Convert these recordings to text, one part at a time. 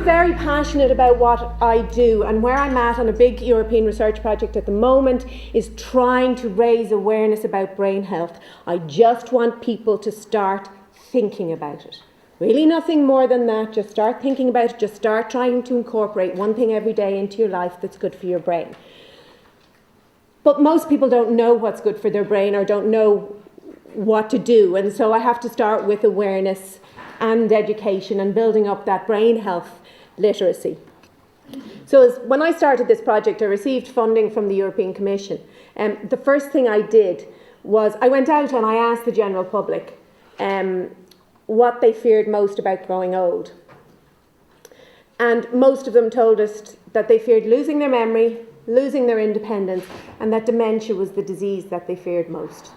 I'm very passionate about what I do, and where I'm at on a big European research project at the moment is trying to raise awareness about brain health. I just want people to start thinking about it. Really nothing more than that. Just start thinking about it. Just start trying to incorporate one thing every day into your life that's good for your brain. But most people don't know what's good for their brain or don't know what to do. And so I have to start with awareness and education and building up that brain health literacy. So when I started this project, I received funding from the European Commission. The first thing I did was I went out and I asked the general public what they feared most about growing old. And most of them told us that they feared losing their memory, losing their independence, and that dementia was the disease that they feared most.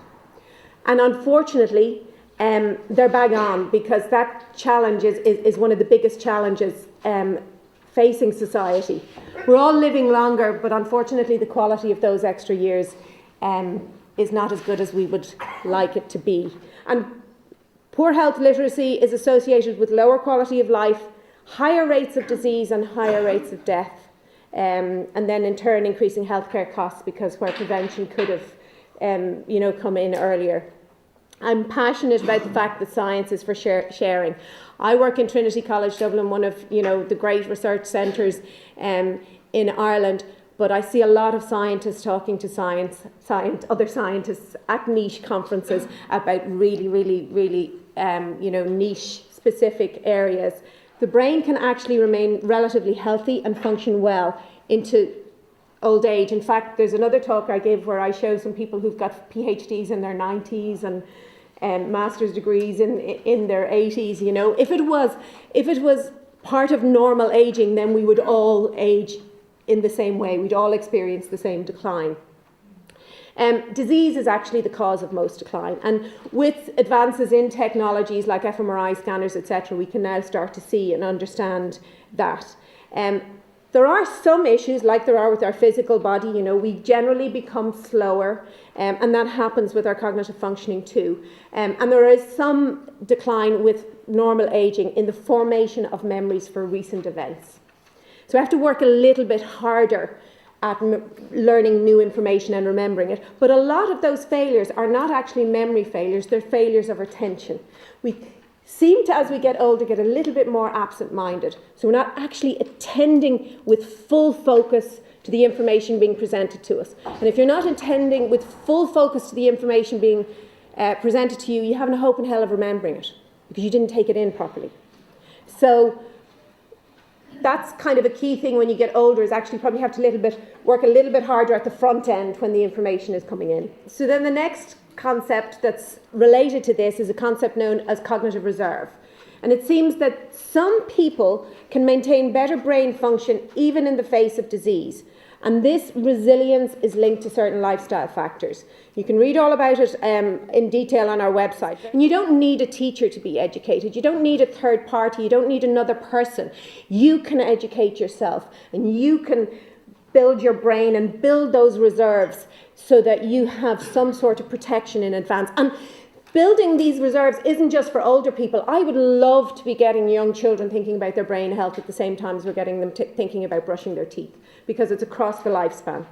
And unfortunately, they're bang on, because that challenge is one of the biggest challenges facing society. We're all living longer, but unfortunately the quality of those extra years is not as good as we would like it to be. And poor health literacy is associated with lower quality of life, higher rates of disease and higher rates of death, and then in turn increasing healthcare costs, because where prevention could have come in earlier. I'm passionate about the fact that science is for sharing. I work in Trinity College Dublin, one of the great research centres in Ireland, but I see a lot of scientists talking to other scientists at niche conferences about really niche specific areas. The brain can actually remain relatively healthy and function well into old age. In fact, there's another talk I gave where I show some people who've got PhDs in their 90s and master's degrees in their 80s. If it was part of normal aging, then we would all age in the same way. We'd all experience the same decline. Disease is actually the cause of most decline, and with advances in technologies like fMRI scanners, etc., we can now start to see and understand that. There are some issues, like there are with our physical body. We generally become slower, and that happens with our cognitive functioning too. And there is some decline with normal aging in the formation of memories for recent events. So we have to work a little bit harder at learning new information and remembering it. But a lot of those failures are not actually memory failures, they're failures of attention. We seem to, as we get older, get a little bit more absent-minded. So we're not actually attending with full focus to the information being presented to us. And if you're not attending with full focus to the information being presented to you, you haven't a hope in hell of remembering it, because you didn't take it in properly. So that's kind of a key thing when you get older, is actually probably have to work a little bit harder at the front end when the information is coming in. So then the next concept that's related to this is a concept known as cognitive reserve. And it seems that some people can maintain better brain function even in the face of disease. And this resilience is linked to certain lifestyle factors. You can read all about it in detail on our website. And you don't need a teacher to be educated. You don't need a third party. You don't need another person. You can educate yourself, and you can build your brain and build those reserves so that you have some sort of protection in advance. And building these reserves isn't just for older people. I would love to be getting young children thinking about their brain health at the same time as we're getting them thinking about brushing their teeth, because it's across the lifespan.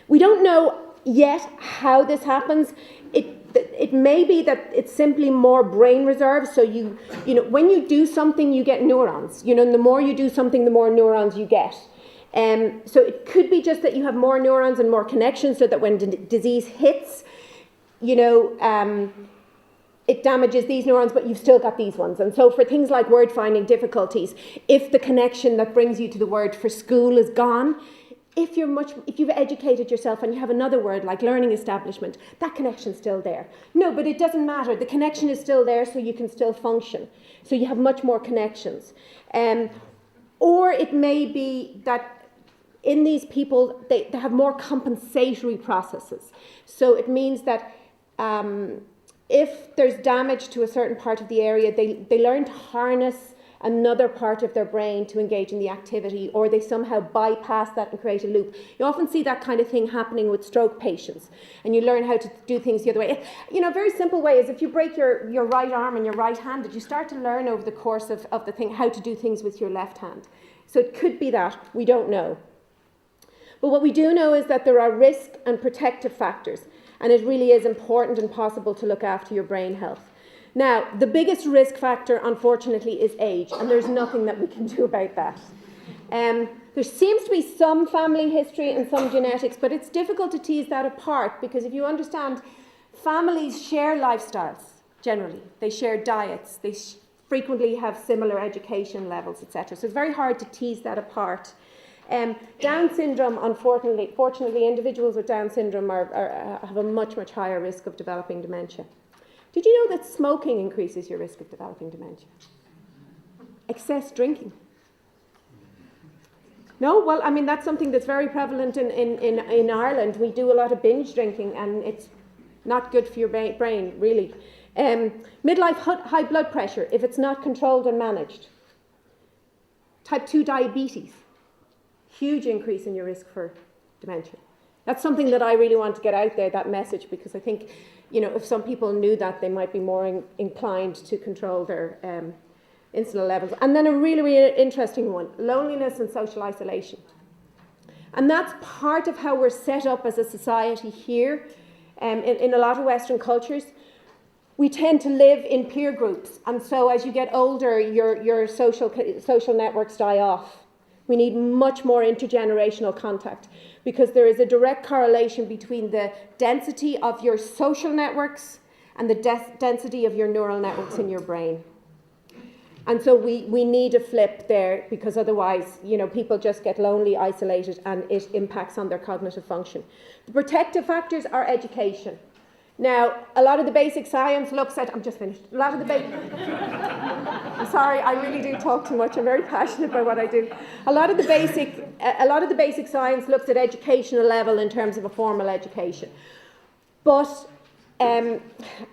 We don't know yet how this happens. It may be that it's simply more brain reserves. So when you do something, you get neurons. And the more you do something, the more neurons you get. So it could be just that you have more neurons and more connections, so that when disease hits, it damages these neurons, but you've still got these ones. And so for things like word finding difficulties, if the connection that brings you to the word for school is gone, if you've educated yourself and you have another word like learning establishment, that connection's still there. No, but it doesn't matter. The connection is still there, so you can still function. So you have much more connections. Or it may be that in these people, they have more compensatory processes. So it means that if there's damage to a certain part of the area, they learn to harness another part of their brain to engage in the activity, or they somehow bypass that and create a loop. You often see that kind of thing happening with stroke patients, and you learn how to do things the other way. You know, a very simple way is if you break your right arm and you're right-handed, you start to learn over the course of the thing how to do things with your left hand. So it could be that, we don't know. But what we do know is that there are risk and protective factors, and it really is important and possible to look after your brain health. Now, the biggest risk factor, unfortunately, is age, and there's nothing that we can do about that. There seems to be some family history and some genetics, but it's difficult to tease that apart, because if you understand, families share lifestyles, generally. They share diets, they frequently have similar education levels, etc. So it's very hard to tease that apart. Down syndrome, fortunately, individuals with Down syndrome have a much, much higher risk of developing dementia. Did you know that smoking increases your risk of developing dementia? Excess drinking. No? Well, I mean, that's something that's very prevalent in Ireland. We do a lot of binge drinking, and it's not good for your brain, really. Midlife high blood pressure, if it's not controlled and managed. Type 2 diabetes. Huge increase in your risk for dementia. That's something that I really want to get out there, that message, because I think, you know, if some people knew that, they might be more inclined to control their insulin levels. And then a really, really interesting one, loneliness and social isolation. And that's part of how we're set up as a society here. In a lot of Western cultures, we tend to live in peer groups. And so as you get older, your social networks die off. We need much more intergenerational contact, because there is a direct correlation between the density of your social networks and the density of your neural networks in your brain. And so we need a flip there, because otherwise, you know, people just get lonely, isolated, and it impacts on their cognitive function. The protective factors are education. Now, a lot of the basic science looks at, I'm just finished, a lot of the I'm sorry, I really do talk too much, I'm very passionate about what I do. A lot of the basic science looks at educational level in terms of a formal education. But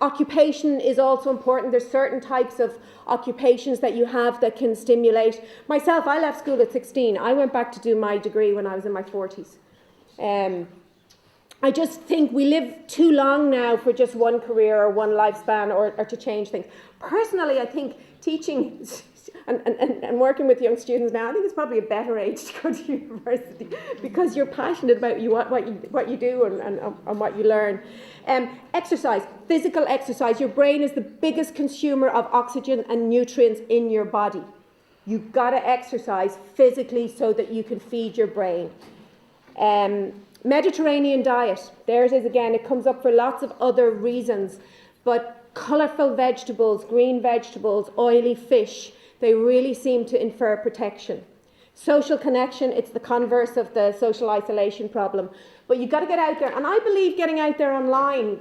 occupation is also important. There's certain types of occupations that you have that can stimulate. Myself, I left school at 16. I went back to do my degree when I was in my 40s. I just think we live too long now for just one career or one lifespan or to change things. Personally, I think teaching and working with young students now, I think it's probably a better age to go to university, because you're passionate about what you do and what you learn. Exercise, physical exercise. Your brain is the biggest consumer of oxygen and nutrients in your body. You've got to exercise physically so that you can feed your brain. Mediterranean diet, there it is again, it comes up for lots of other reasons, but colourful vegetables, green vegetables, oily fish, they really seem to infer protection. Social connection, it's the converse of the social isolation problem, but you've got to get out there, and I believe getting out there online,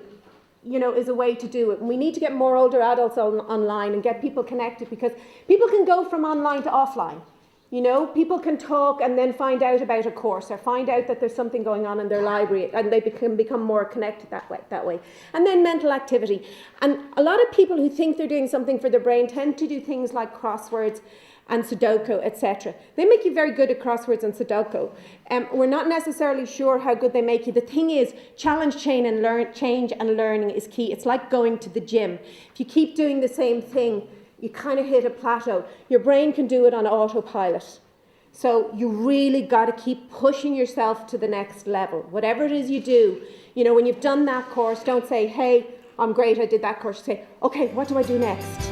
you know, is a way to do it. And we need to get more older adults online and get people connected, because people can go from online to offline. You know, people can talk and then find out about a course or find out that there's something going on in their library, and they can become more connected that way. And then mental activity. And a lot of people who think they're doing something for their brain tend to do things like crosswords and Sudoku, etc. They make you very good at crosswords and Sudoku. We're not necessarily sure how good they make you. The thing is, change and learning is key. It's like going to the gym. If you keep doing the same thing, you kind of hit a plateau. Your brain can do it on autopilot. So you really got to keep pushing yourself to the next level. Whatever it is you do, you know, when you've done that course, don't say, hey, I'm great, I did that course. Say, okay, what do I do next?